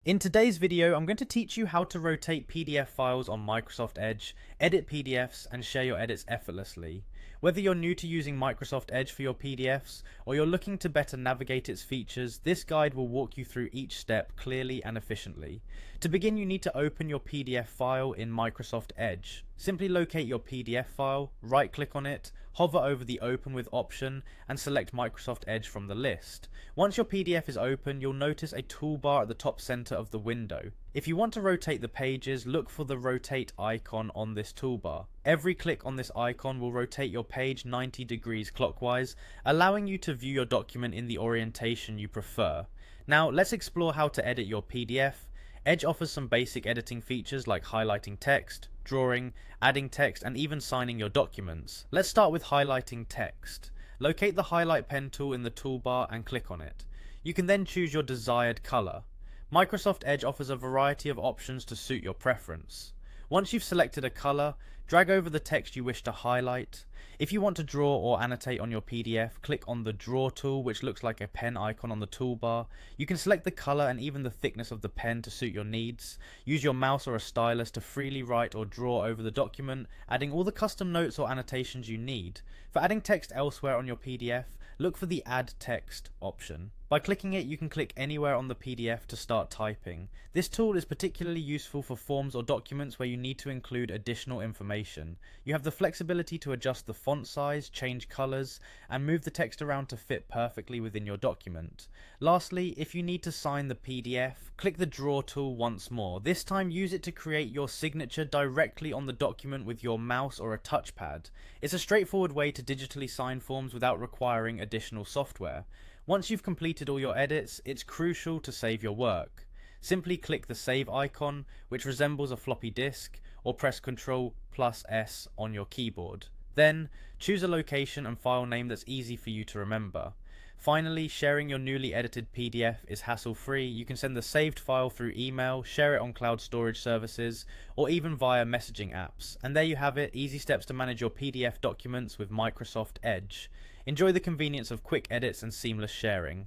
In today's video, I'm going to teach you how to rotate PDF files on Microsoft Edge, edit PDFs, and share your edits effortlessly. Whether you're new to using Microsoft Edge for your PDFs, or you're looking to better navigate its features, this guide will walk you through each step clearly and efficiently. To begin, you need to open your PDF file in Microsoft Edge. Simply locate your PDF file, right-click on it, hover over the Open With option, and select Microsoft Edge from the list. Once your PDF is open, you'll notice a toolbar at the top center of the window. If you want to rotate the pages, look for the rotate icon on this toolbar. Every click on this icon will rotate your page 90 degrees clockwise, allowing you to view your document in the orientation you prefer. Now, let's explore how to edit your PDF. Edge offers some basic editing features like highlighting text, drawing, adding text, and even signing your documents. Let's start with highlighting text. Locate the highlight pen tool in the toolbar and click on it. You can then choose your desired color. Microsoft Edge offers a variety of options to suit your preference. Once you've selected a color, drag over the text you wish to highlight. If you want to draw or annotate on your PDF, click on the Draw tool, which looks like a pen icon on the toolbar. You can select the color and even the thickness of the pen to suit your needs. Use your mouse or a stylus to freely write or draw over the document, adding all the custom notes or annotations you need. For adding text elsewhere on your PDF, look for the Add Text option. By clicking it, you can click anywhere on the PDF to start typing. This tool is particularly useful for forms or documents where you need to include additional information. You have the flexibility to adjust the font size, change colors, and move the text around to fit perfectly within your document. Lastly, if you need to sign the PDF, click the Draw tool once more. This time, use it to create your signature directly on the document with your mouse or a touchpad. It's a straightforward way to digitally sign forms without requiring additional software. Once you've completed all your edits, it's crucial to save your work. Simply click the Save icon, which resembles a floppy disk, or press Ctrl+S on your keyboard. Then, choose a location and file name that's easy for you to remember. Finally, sharing your newly edited PDF is hassle-free. You can send the saved file through email, share it on cloud storage services, or even via messaging apps. And there you have it, easy steps to manage your PDF documents with Microsoft Edge. Enjoy the convenience of quick edits and seamless sharing.